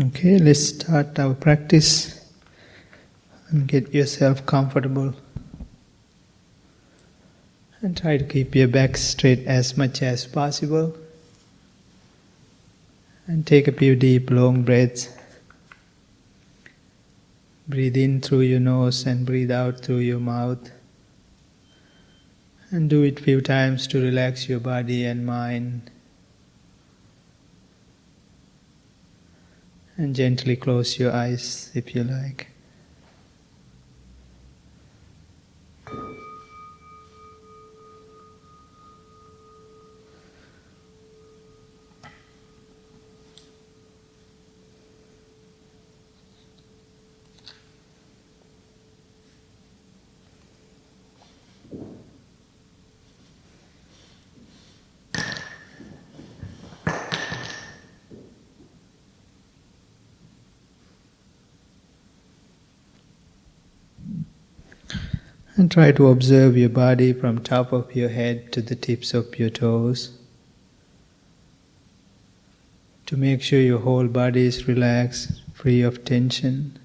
Okay, let's start our practice and get yourself comfortable. And try to keep your back straight as much as possible. And take a few deep, long breaths. Breathe in through your nose and breathe out through your mouth. And do it a few times to relax your body and mind. And gently close your eyes if you like. And try to observe your body from top of your head to the tips of your toes. To make sure your whole body is relaxed, free of tension.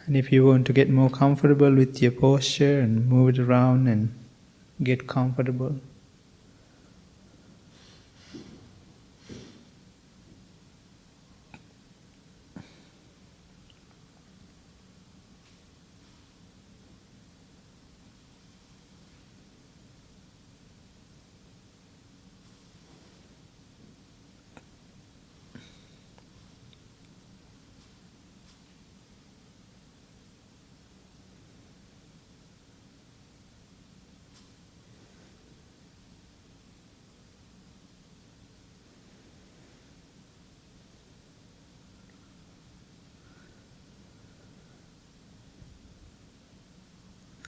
And if you want to get more comfortable with your posture and move it around and get comfortable.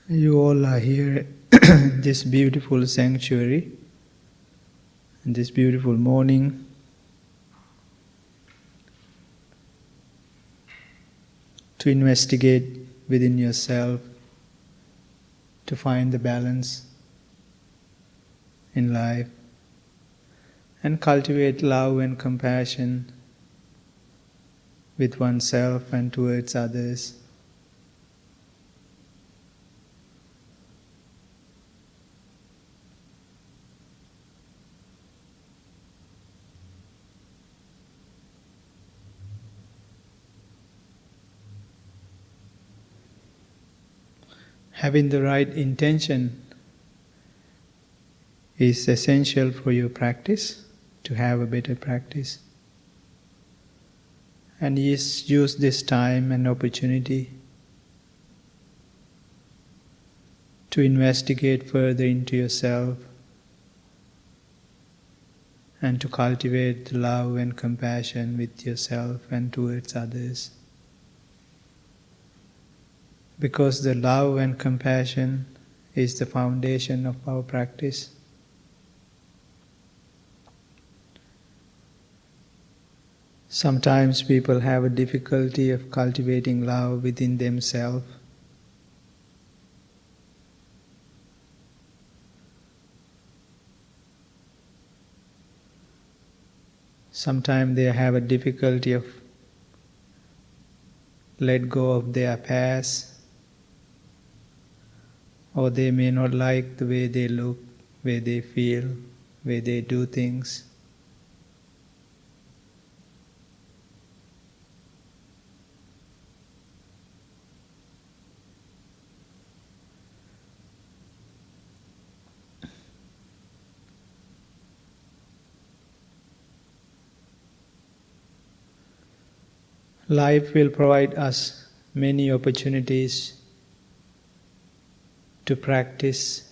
You all are here in this beautiful sanctuary, in this beautiful morning. To investigate within yourself, to find the balance in life, and cultivate love and compassion with oneself and towards others. Having the right intention is essential for your practice, to have a better practice. And use this time and opportunity to investigate further into yourself and to cultivate the love and compassion with yourself and towards others. Because the love and compassion is the foundation of our practice. Sometimes people have a difficulty of cultivating love within themselves. Sometimes they have a difficulty of let go of their past, or they may not like the way they look, way they feel, way they do things. Life will provide us many opportunities to practice.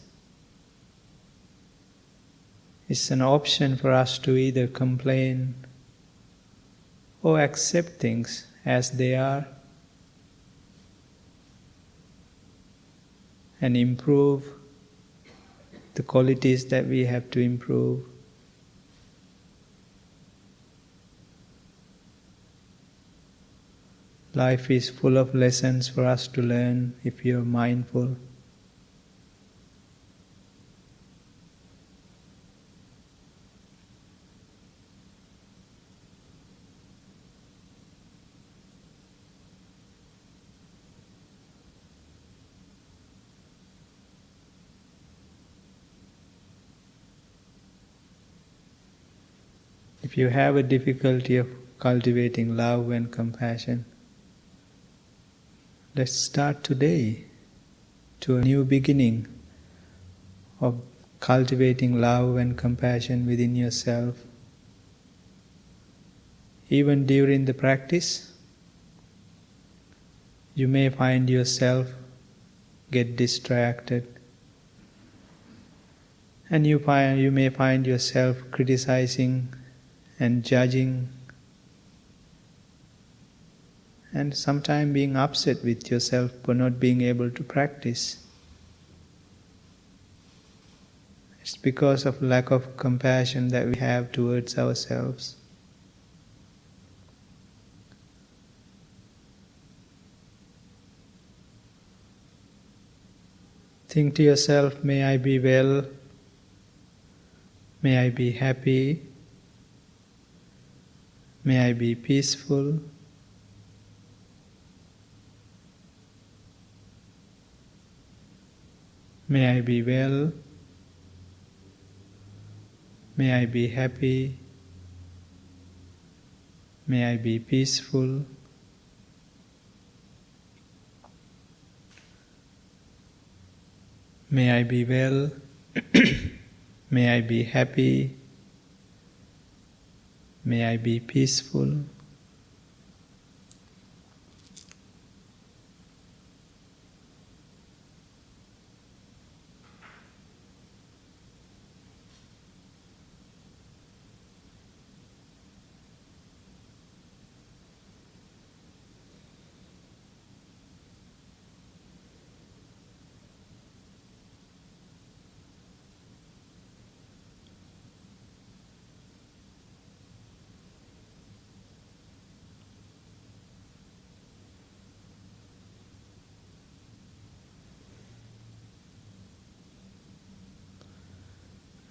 It's an option for us to either complain or accept things as they are and improve the qualities that we have to improve. Life is full of lessons for us to learn if you're mindful. If you have a difficulty of cultivating love and compassion, let's start today to a new beginning of cultivating love and compassion within yourself. Even during the practice, you may find yourself get distracted, and you may find yourself criticizing and judging, and sometimes being upset with yourself for not being able to practice. It's because of lack of compassion that we have towards ourselves. Think to yourself, may I be well, may I be happy, may I be peaceful, may I be well, may I be happy, may I be peaceful. May I be well, may I be happy, may I be peaceful.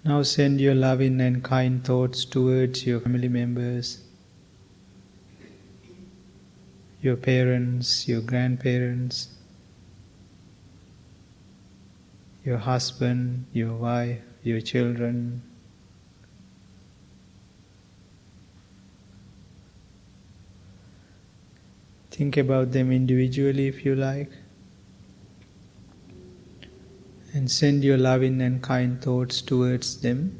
Now send your loving and kind thoughts towards your family members, your parents, your grandparents, your husband, your wife, your children. Think about them individually if you like. And send your loving and kind thoughts towards them.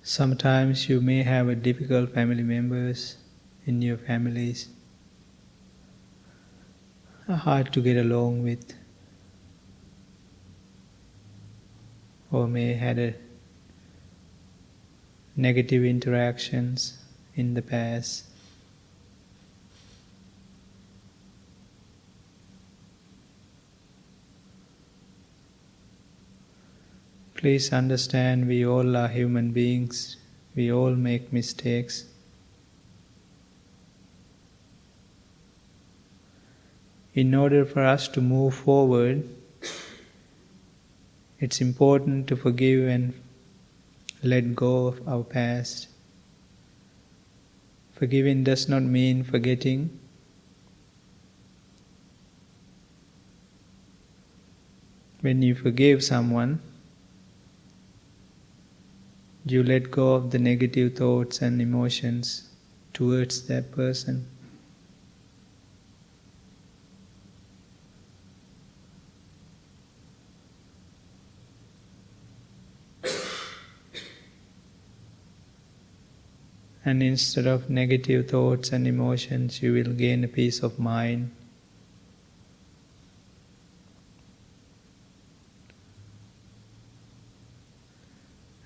Sometimes you may have a difficult family members in your families, hard to get along with, or may had a negative interactions in the past. Please understand, we all are human beings, we all make mistakes. In order for us to move forward, it's important to forgive and let go of our past. Forgiving does not mean forgetting. When you forgive someone, you let go of the negative thoughts and emotions towards that person. And instead of negative thoughts and emotions, you will gain a peace of mind.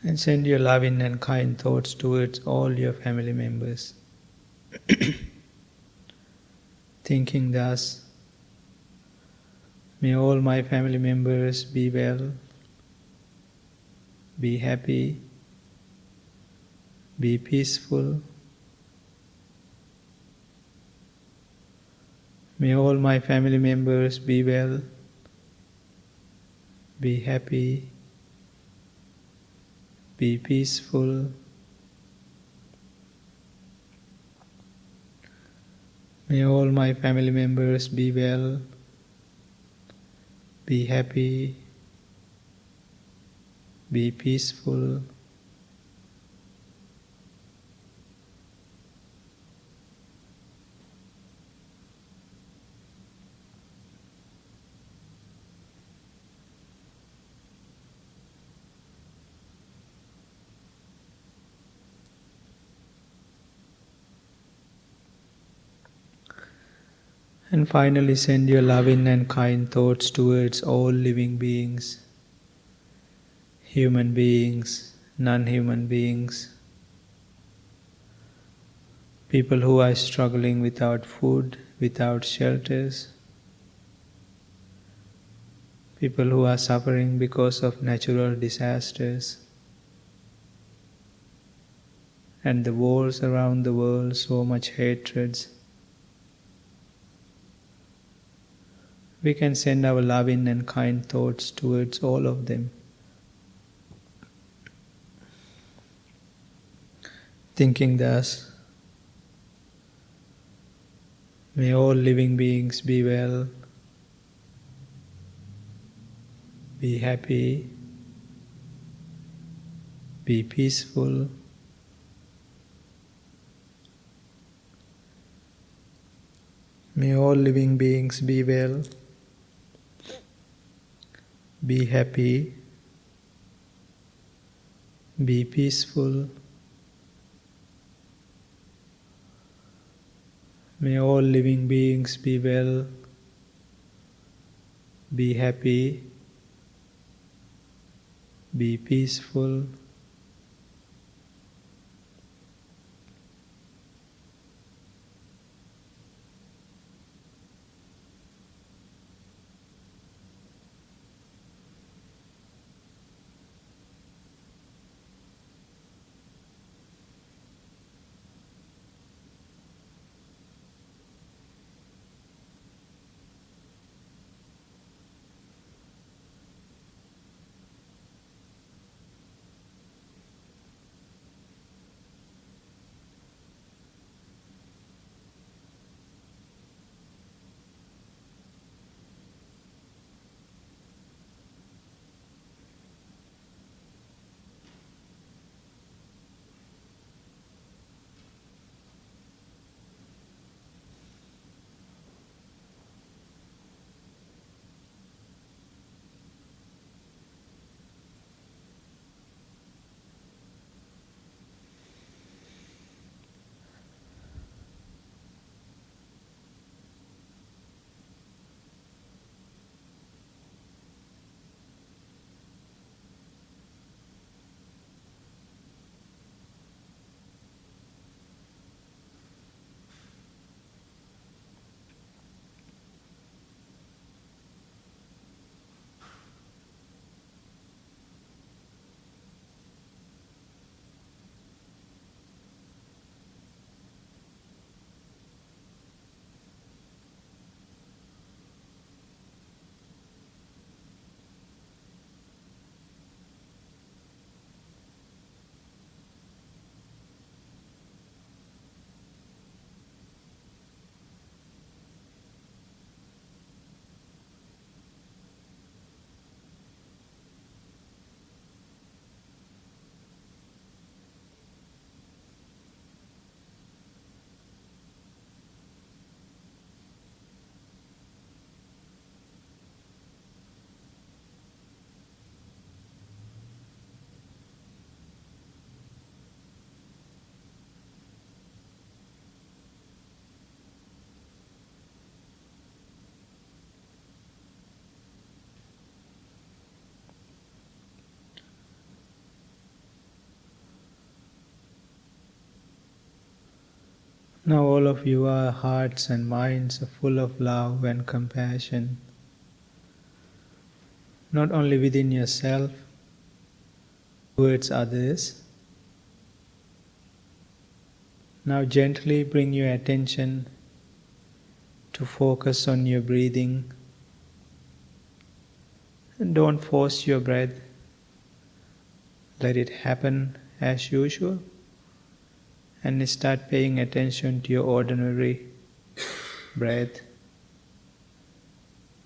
And send your loving and kind thoughts towards all your family members. Thinking thus, May all my family members be well, be happy, be peaceful. May all my family members be well, be happy, be peaceful. May all my family members be well, be happy, be peaceful. And finally, send your loving and kind thoughts towards all living beings, human beings, non-human beings, people who are struggling without food, without shelters, people who are suffering because of natural disasters, and the wars around the world, so much hatreds. We can send our loving and kind thoughts towards all of them, thinking thus: may all living beings be well, be happy, be peaceful. May all living beings be well, be happy, be peaceful. May all living beings be well, be happy, be peaceful. Now all of your hearts and minds are full of love and compassion. not only within yourself, towards others. Now gently bring your attention to focus on your breathing, and don't force your breath. Let it happen as usual, and start paying attention to your ordinary breath.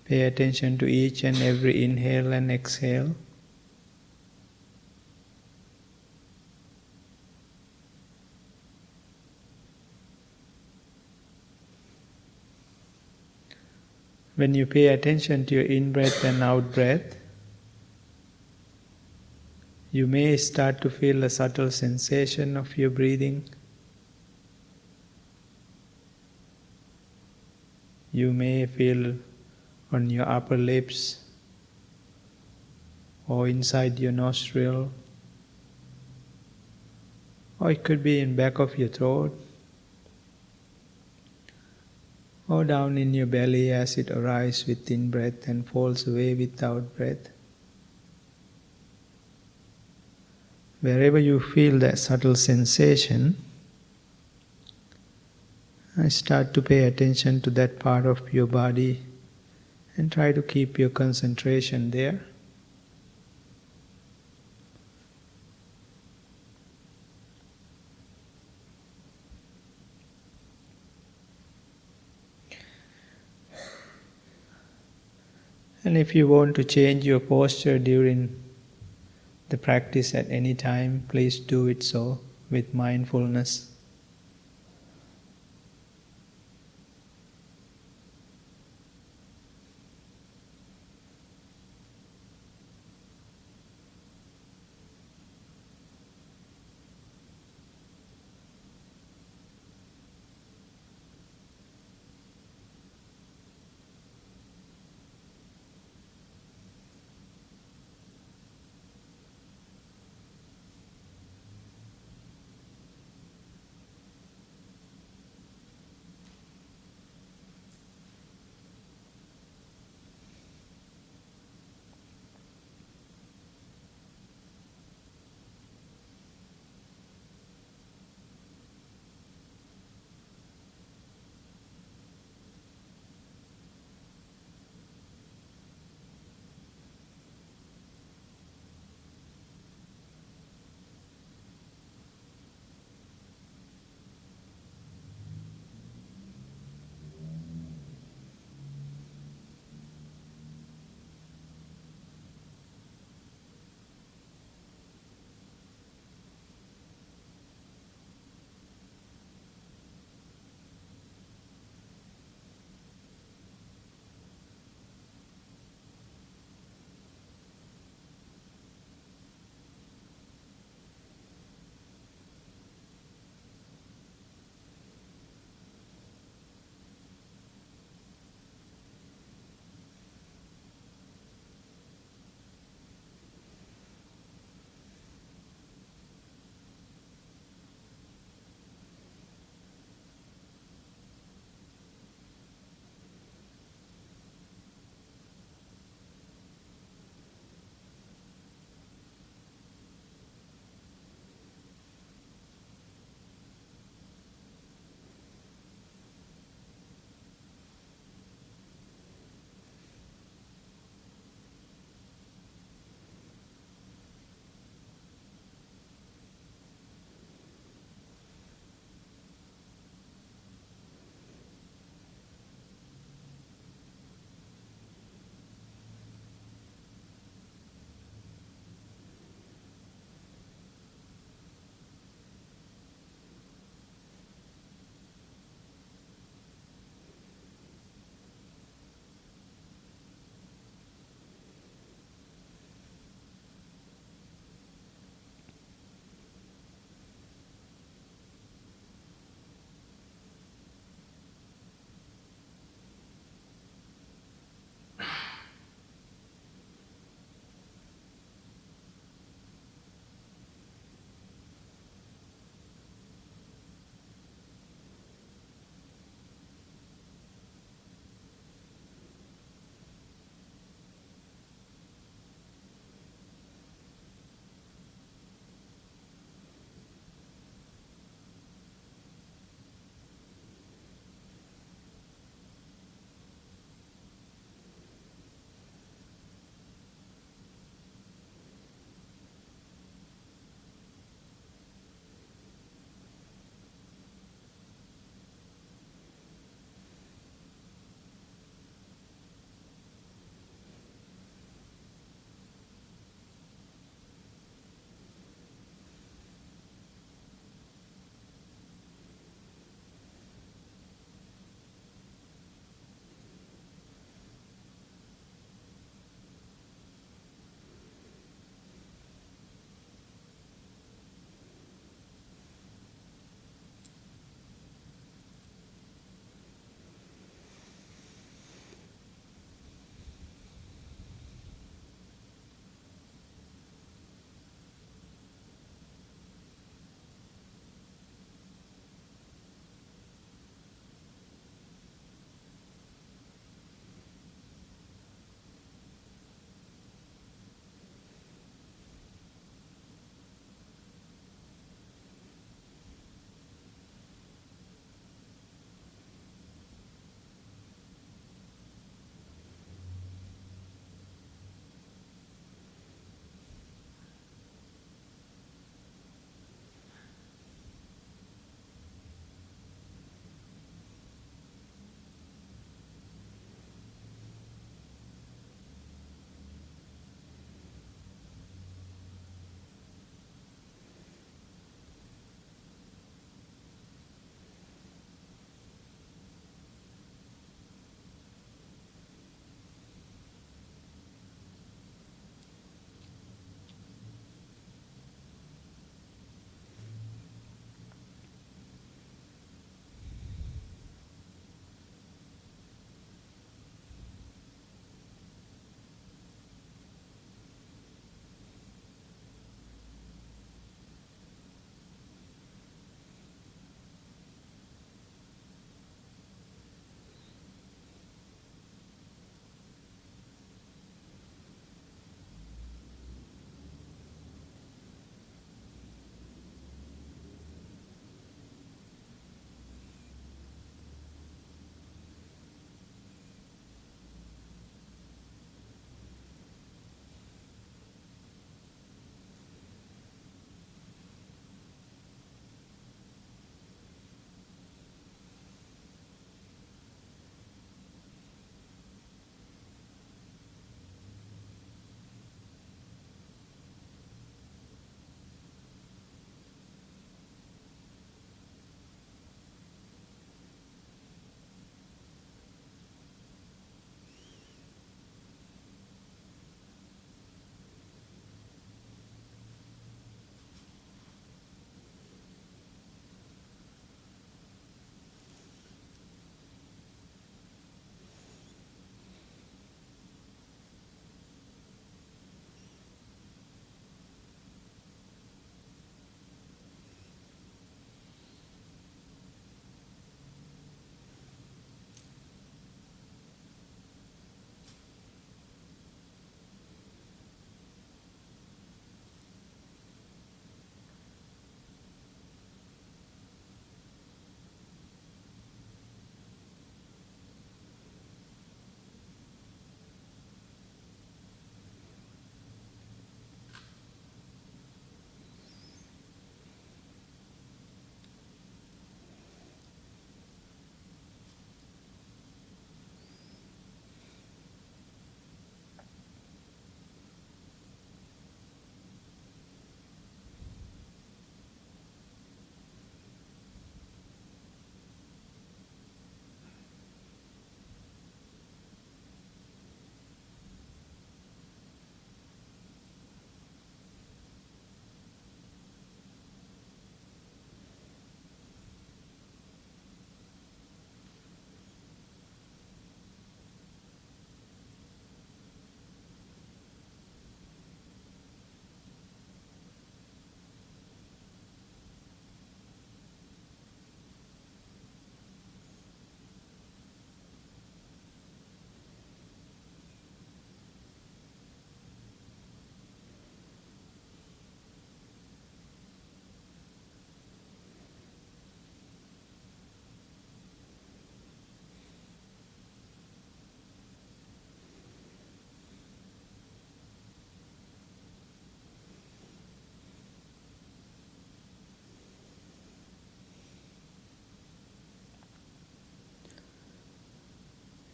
Pay attention to each and every inhale and exhale. When you pay attention to your in-breath and out-breath, you may start to feel a subtle sensation of your breathing. You may feel on your upper lips or inside your nostril, or it could be in back of your throat or down in your belly as it arises with in-breath and falls away with out-breath. Wherever you feel that subtle sensation, start to pay attention to that part of your body and try to keep your concentration there. And if you want to change your posture during the practice at any time, please do it so with mindfulness.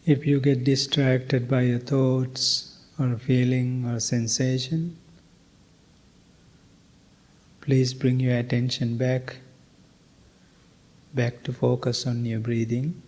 If you get distracted by your thoughts or a feeling or a sensation, please bring your attention back to focus on your breathing.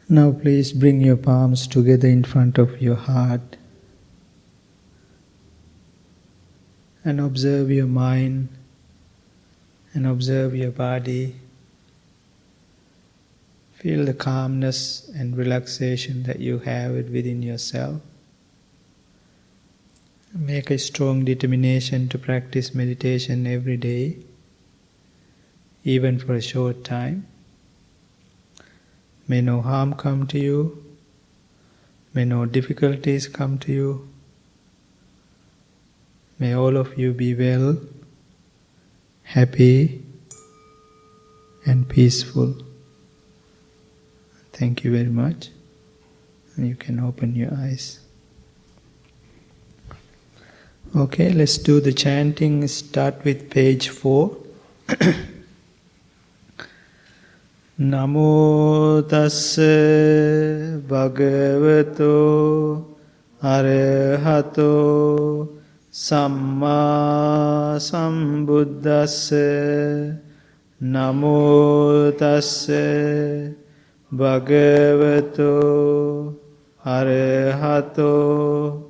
Now please bring your palms together in front of your heart and observe your mind and observe your body. Feel the calmness and relaxation that you have within yourself. Make a strong determination to practice meditation every day, even for a short time. May no harm come to you, may no difficulties come to you. May all of you be well, happy, and peaceful. Thank you very much. And you can open your eyes. Okay, let's do the chanting. Start with page 4. Namo tassa bhagavato arahato samma sambuddhassa. Namo tassa Bhagavato Arahato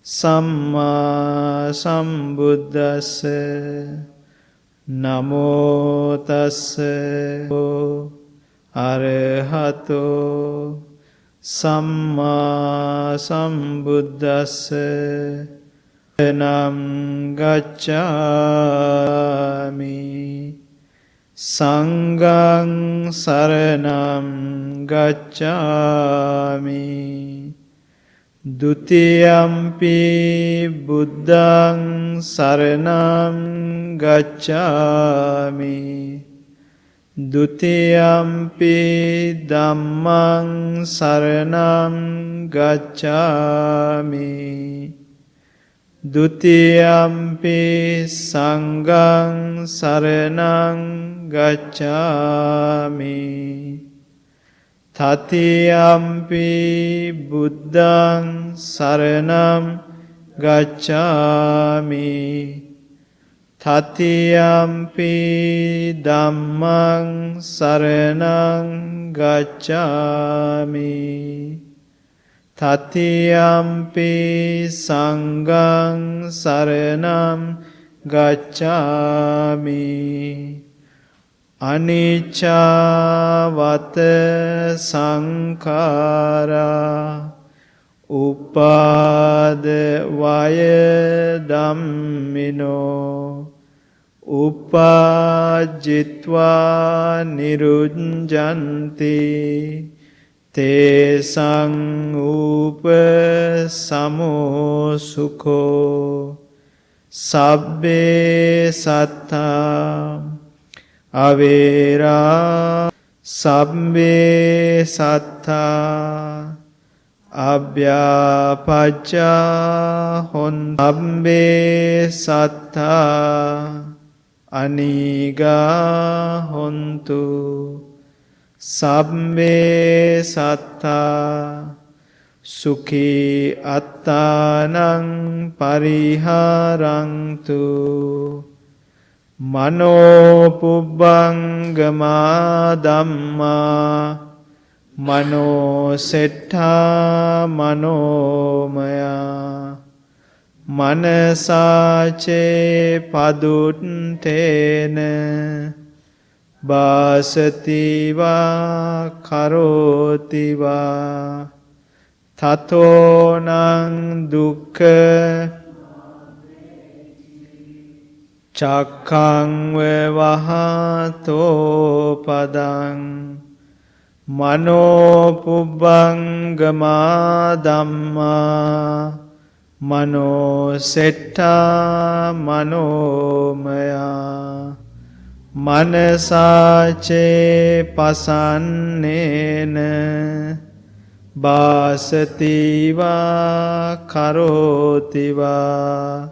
Samma Sambuddhassa Namo Tassa Arahato Samma Sambuddhassa Nam Gacchami Sanghang Saranam Gacchami Dutiyampi Buddhang Saranam Gacchami Dutiyampi Dhammang Saranam Gacchami Dutiyampi Sanghang Saranam Gacchami Tatiyampi Buddhang Saranam Gacchami Tatiyampi Dhammang Saranam Gacchami Tatiyampi Sanghang Saranam Gacchami Anicca vata sankhara Upada vaya dhammino Upajitva nirujjanti Tesang upasamo sukho Sabbe sattha avera Sabbe sattha abhyapajja hon Sabbe sattha aniga hontu Sabbe sattha sukhi attanang pariharantu Mano pubbangama dhamma Mano settha manomaya Manasace paduttena Basati va karoti va Tato nang dukkha Cakkang vevahato padang Mano pubbangama dhamma Mano settha manomaya Manasace pasannena Basati va karoti va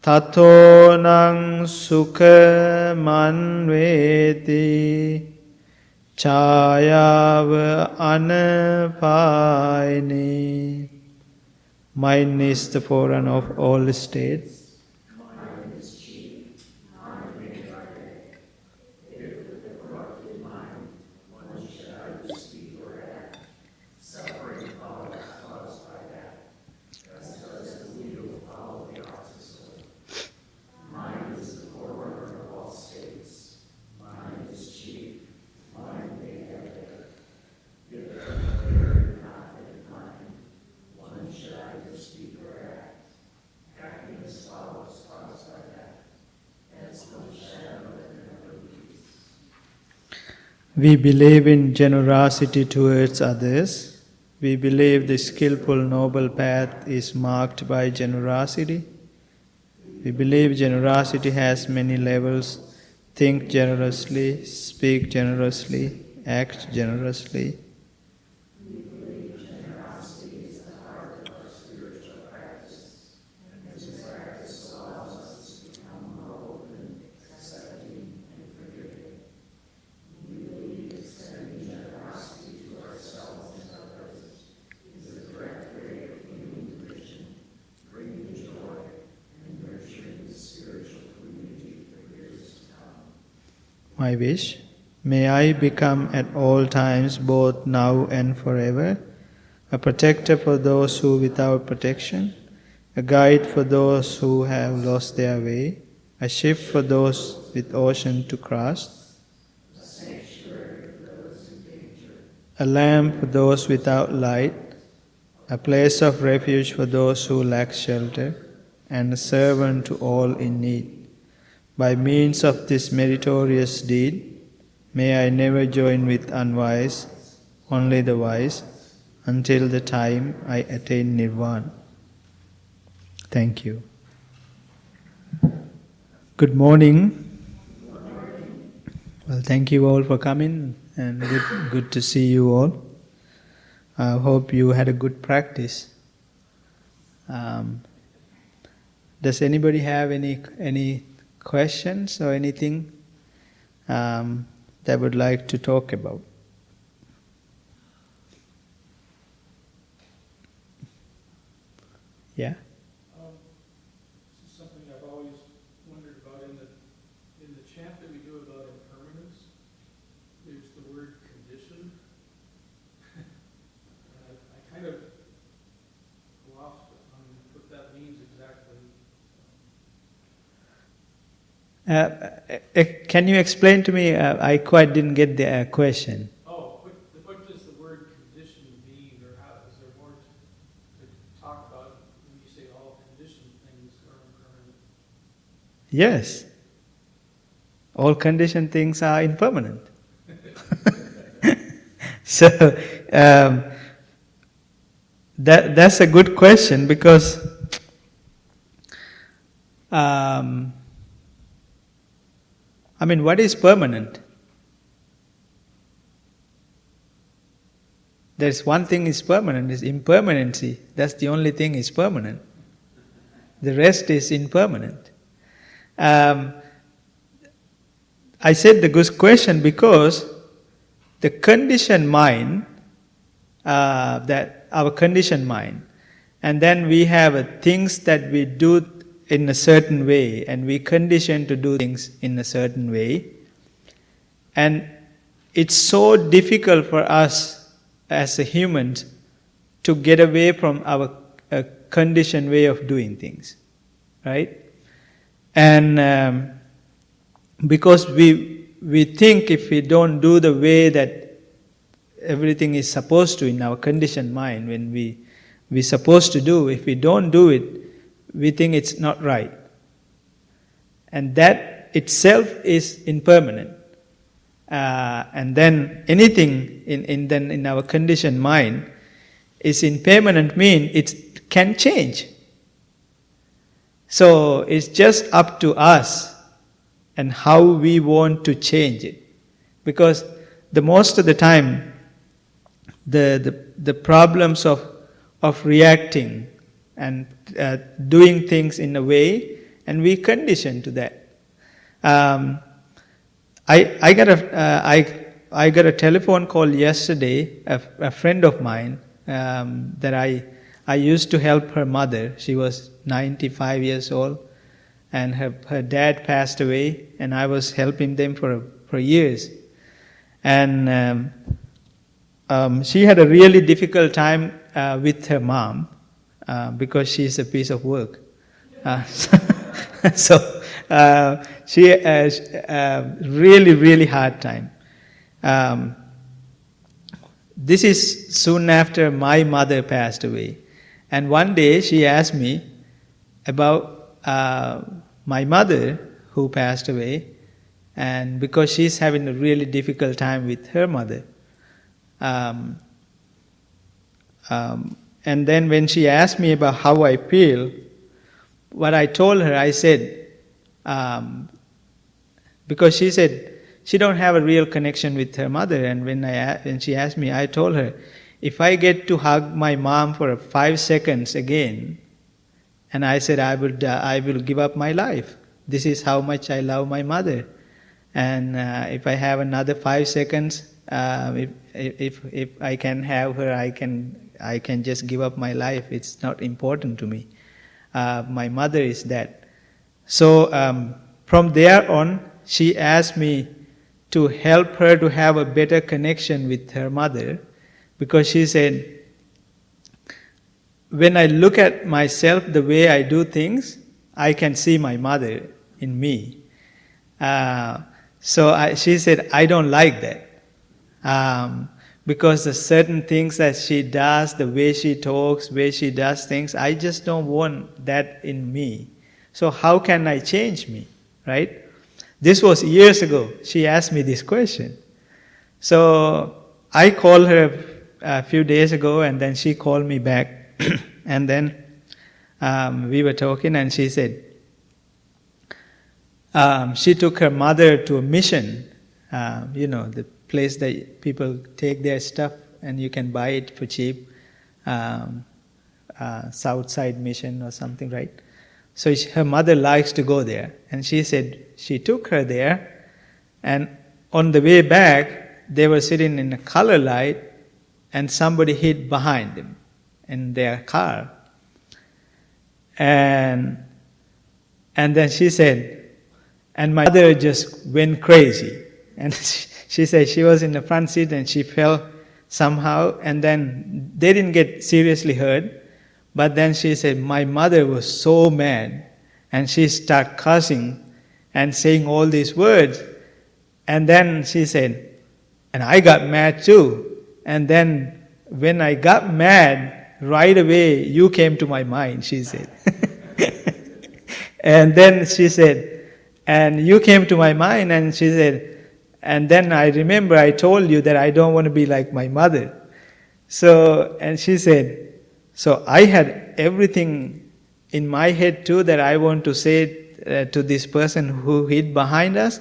Tato nang sukha manveti Chayava anapayini Mind is the forerunner of all states. We believe in generosity towards others. We believe the skillful noble path is marked by generosity. We believe generosity has many levels. Think generously, speak generously, act generously. We believe generosity is the heart of our spiritual practice, and this practice allows us to become more open, accepting, and forgiving. We believe extending generosity to ourselves and others is a direct way of healing division, bringing joy, and nurturing the spiritual community for years to come. My wish. May I become at all times, both now and forever, a protector for those who without protection, a guide for those who have lost their way, a ship for those with ocean to cross, a lamp for those without light, a place of refuge for those who lack shelter, and a servant to all in need. By means of this meritorious deed, may I never join with unwise, only the wise, until the time I attain Nirvana. Thank you. Good morning. Well, thank you all for coming, and good to see you all. I hope you had a good practice. Does anybody have any questions or anything that would like to talk about? Yeah? This is something I've always wondered about in the chant that we do about impermanence. There's the word condition. I kind of lost on what that means exactly. Can you explain to me? I quite didn't get the question. Oh, what does the word condition mean, or how is there more to talk about when you say all conditioned things are impermanent? Yes. All conditioned things are impermanent. So, that's a good question, because what is permanent? There's one thing is permanent, is impermanency. That's the only thing is permanent. The rest is impermanent. I said the good question because the conditioned mind, that our conditioned mind, and then we have things that we do in a certain way, and we condition to do things in a certain way, and it's so difficult for us as a humans to get away from our conditioned way of doing things, right? And because we think if we don't do the way that everything is supposed to in our conditioned mind, when we're supposed to do, if we don't do it, we think it's not right. And that itself is impermanent. And then anything in our conditioned mind is impermanent, mean it can change. So it's just up to us and how we want to change it. Because the most of the time, the problems of reacting and doing things in a way, and we condition to that. I got a telephone call yesterday. A friend of mine that I used to help her mother. She was 95 years old, and her dad passed away, and I was helping them for years. And she had a really difficult time with her mom. Because she's a piece of work. So she has really, really hard time. This is soon after my mother passed away. And one day she asked me about my mother who passed away, and because she's having a really difficult time with her mother. And then when she asked me about how I feel, what I told her, I said, because she said she don't have a real connection with her mother, and when she asked me, I told her, if I get to hug my mom for 5 seconds again, and I said I will give up my life. This is how much I love my mother, and if I have another 5 seconds, if I can have her, I can just give up my life. It's not important to me. My mother is that. So from there on, she asked me to help her to have a better connection with her mother, because she said, when I look at myself the way I do things, I can see my mother in me. She said, I don't like that. Because the certain things that she does, the way she talks, way she does things, I just don't want that in me. So how can I change me, right? This was years ago. She asked me this question. So I called her a few days ago, and then she called me back. And then we were talking, and she said she took her mother to a mission, the place that people take their stuff and you can buy it for cheap, Southside Mission or something, right? So her mother likes to go there, and she said she took her there, and on the way back they were sitting in a color light, and somebody hid behind them in their car. And then she said, and my mother just went crazy. And she said she was in the front seat and she fell somehow, and then they didn't get seriously hurt. But then she said, my mother was so mad, and she started cursing and saying all these words. And then she said, and I got mad too. And then when I got mad, right away you came to my mind, she said. And then she said, and you came to my mind, and she said, and then I remember I told you that I don't want to be like my mother. So, and she said, so I had everything in my head too that I want to say to this person who hid behind us.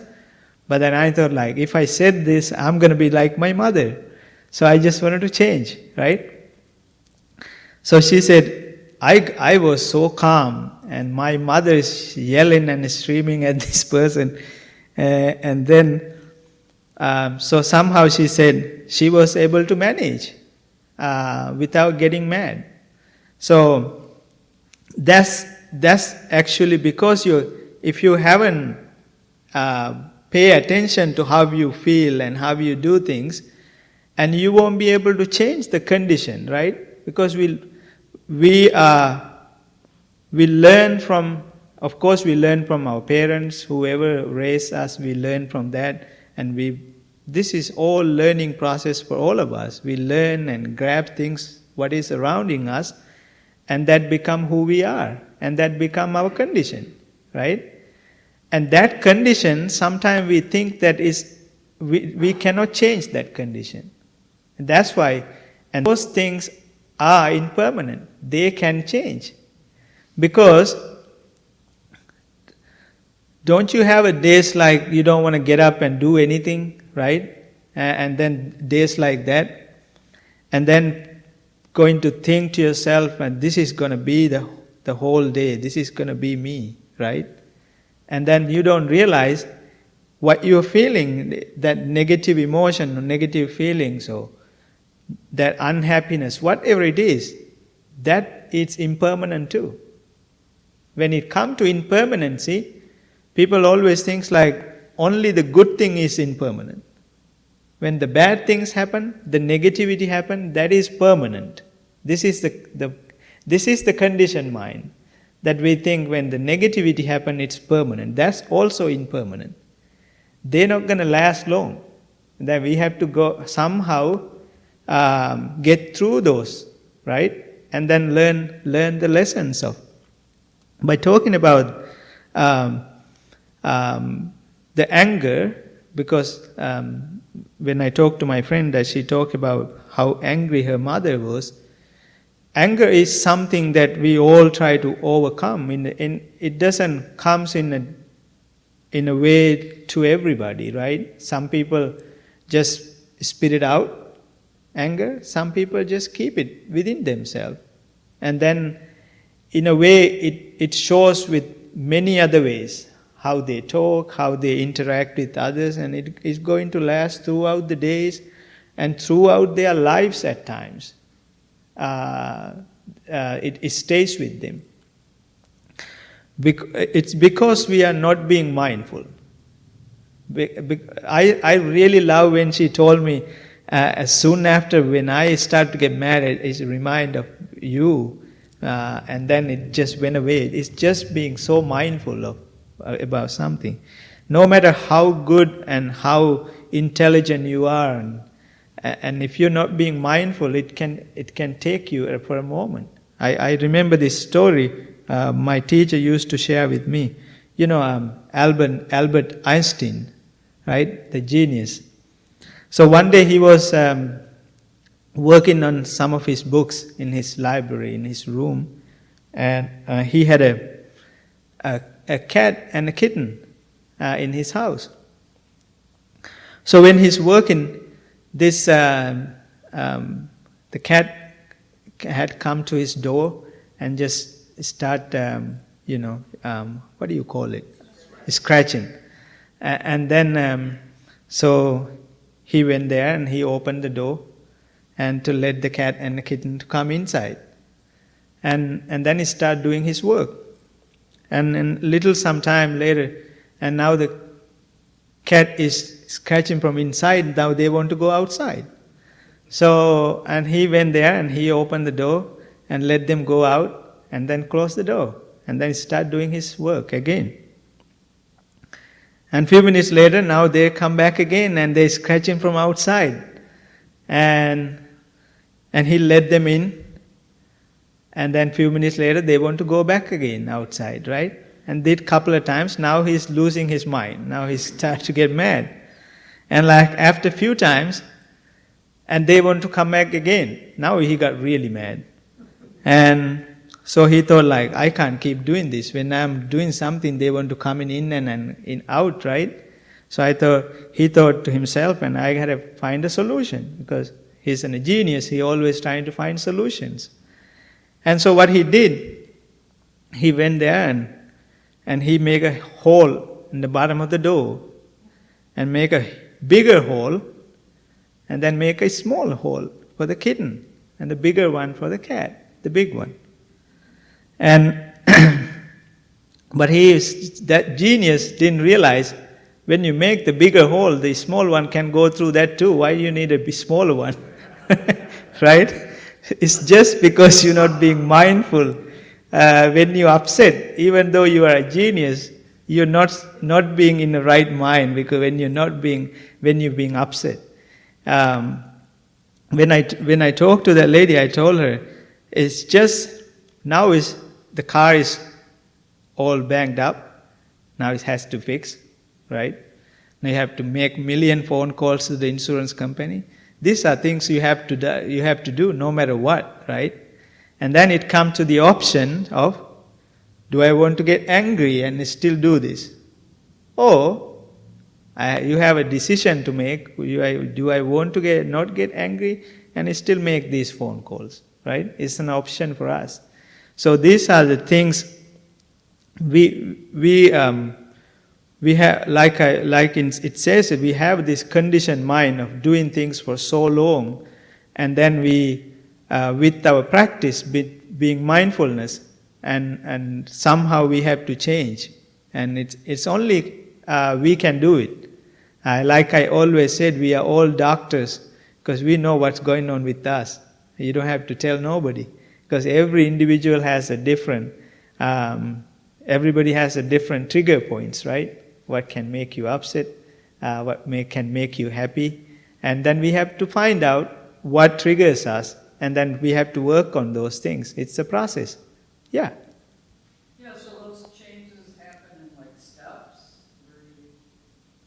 But then I thought, like, if I said this, I'm going to be like my mother. So I just wanted to change, right? So she said, I was so calm, and my mother is yelling and screaming at this person. And then, so somehow she said she was able to manage without getting mad. So that's actually because if you haven't pay attention to how you feel and how you do things, and you won't be able to change the condition, right? Because we learn from, of course, we learn from our parents, whoever raised us, we learn from that, and this is all learning process for all of us. We learn and grab things, what is surrounding us, and that become who we are, and that become our condition, right? And that condition, sometimes we think that we cannot change that condition. And that's why, and those things are impermanent. They can change. Because don't you have a days like you don't want to get up and do anything, right? And then days like that. And then going to think to yourself, and this is going to be the whole day. This is going to be me, right? And then you don't realize what you're feeling, that negative emotion or negative feelings or that unhappiness, whatever it is, that it's impermanent too. When it comes to impermanency, people always think like only the good thing is impermanent. When the bad things happen, the negativity happen, that is permanent. This is the conditioned mind. That we think when the negativity happens, it's permanent. That's also impermanent. They're not going to last long. That we have to go somehow get through those, right? And then learn the lessons of. By talking about the anger, because when I talked to my friend, that she talked about how angry her mother was. Anger is something that we all try to overcome. It doesn't come in a way to everybody, right? Some people just spit it out, anger. Some people just keep it within themselves. And then, in a way, it shows with many other ways. How they talk, how they interact with others, and it is going to last throughout the days and throughout their lives at times. It stays with them. It's because we are not being mindful. I really love when she told me, soon after when I start to get mad, it's a reminder of you, and then it just went away. It's just being so mindful of about something. No matter how good and how intelligent you are, and if you're not being mindful, it can take you for a moment. I remember this story my teacher used to share with me. You know, Albert Einstein, right? The genius. So one day he was working on some of his books in his library, in his room, and he had a cat and a kitten in his house. So when he's working, this the cat had come to his door and just start, what do you call it? Scratching. And then, so he went there and he opened the door and to let the cat and the kitten to come inside. And then he started doing his work. And little some time later, and now the cat is scratching from inside, now they want to go outside. So, and he went there and he opened the door and let them go out and then closed the door. And then he started doing his work again. And few minutes later, now they come back again and they're scratching from outside. And he let them in. And then few minutes later, they want to go back again outside, right? And did couple of times. Now he's losing his mind. Now he starts to get mad. And like after a few times, and they want to come back again. Now he got really mad. And so he thought like, I can't keep doing this. When I'm doing something, they want to come in and out, right? So he thought to himself, and I had to find a solution. Because he's a genius, he always trying to find solutions. And so what he did, he went there and he made a hole in the bottom of the door. And make a bigger hole. And then make a small hole for the kitten. And the bigger one for the cat, the big one. And but that genius didn't realize when you make the bigger hole, the small one can go through that too. Why do you need a smaller one? Right? It's just because you're not being mindful. When you're upset, even though you are a genius, you're not being in the right mind, because when you're being upset. When I talked to that lady, I told her, it's just now the car is all banged up. Now it has to fix, right? Now you have to make million phone calls to the insurance company. These are things you have to do no matter what, right? And then it comes to the option of, do I want to get angry and still do this? Or you have a decision to make. Do I want to not get angry and still make these phone calls, right? It's an option for us. So these are the things we have, it says that we have this conditioned mind of doing things for so long, and then we, with our practice, being mindfulness, and somehow we have to change, and it's only we can do it. Like I always said, we are all doctors because we know what's going on with us. You don't have to tell nobody, because every individual has a different. Everybody has a different trigger points, right? What can make you upset, can make you happy. And then we have to find out what triggers us, and then we have to work on those things. It's a process. Yeah? Yeah, so those changes happen in like steps, where you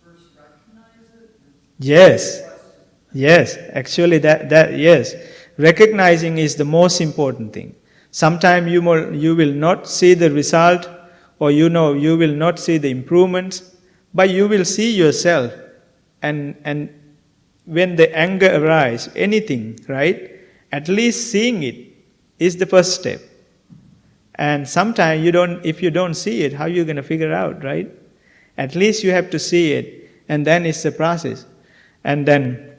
first recognize it? Yes. Actually, yes. Recognizing is the most important thing. Sometimes you will not see the result, or you will not see the improvements, but you will see yourself. And when the anger arises, anything, right? At least seeing it is the first step. And sometimes if you don't see it, how are you going to figure out, right? At least you have to see it, and then it's a process. And then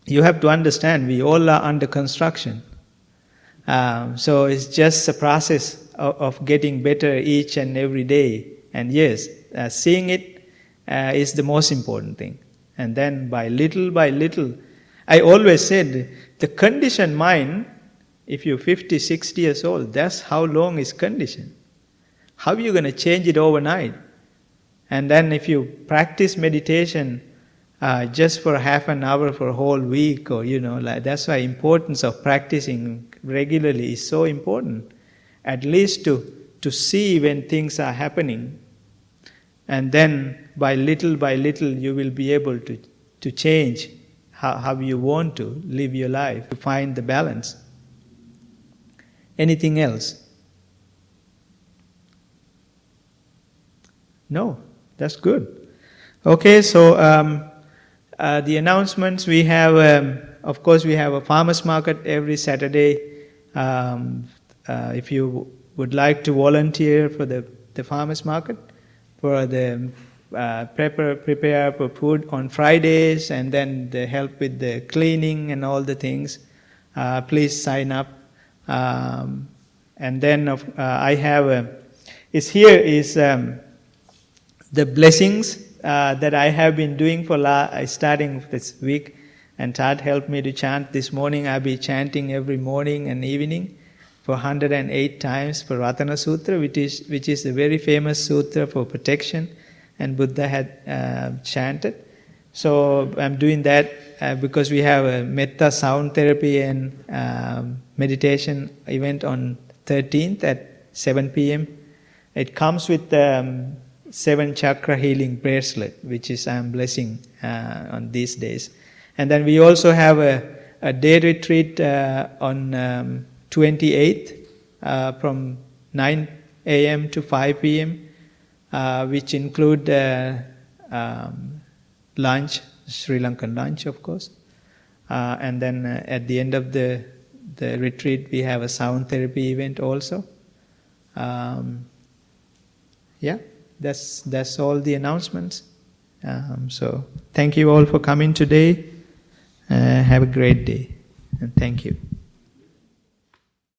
you have to understand, we all are under construction. So it's just a process of getting better each and every day. And yes, seeing it is the most important thing. And then by little, I always said, the conditioned mind, if you're 50, 60 years old, that's how long is conditioned. How are you going to change it overnight? And then if you practice meditation just for half an hour for a whole week, or like, that's why importance of practicing regularly is so important. At least to see when things are happening. And then by little you will be able to change how you want to live your life, to find the balance. Anything else? No, that's good. Okay, so the announcements we have, of course we have a farmers market every Saturday. If you would like to volunteer for the farmers market, for the prepare for food on Fridays, and then the help with the cleaning and all the things, please sign up. And then I have the blessings that I have been doing for starting this week, and Tad helped me to chant this morning. I'll be chanting every morning and evening for 108 times for Ratana Sutra, which is a very famous sutra for protection, and Buddha had chanted. So I'm doing that because we have a metta sound therapy and meditation event on 13th at 7 p.m. It comes with 7 chakra healing bracelet, which is I'm blessing on these days. And then we also have a day retreat on 28th from 9 a.m. to 5 p.m., which include lunch, Sri Lankan lunch, of course. And then at the end of the retreat, we have a sound therapy event also. That's all the announcements. So thank you all for coming today. Have a great day, and thank you.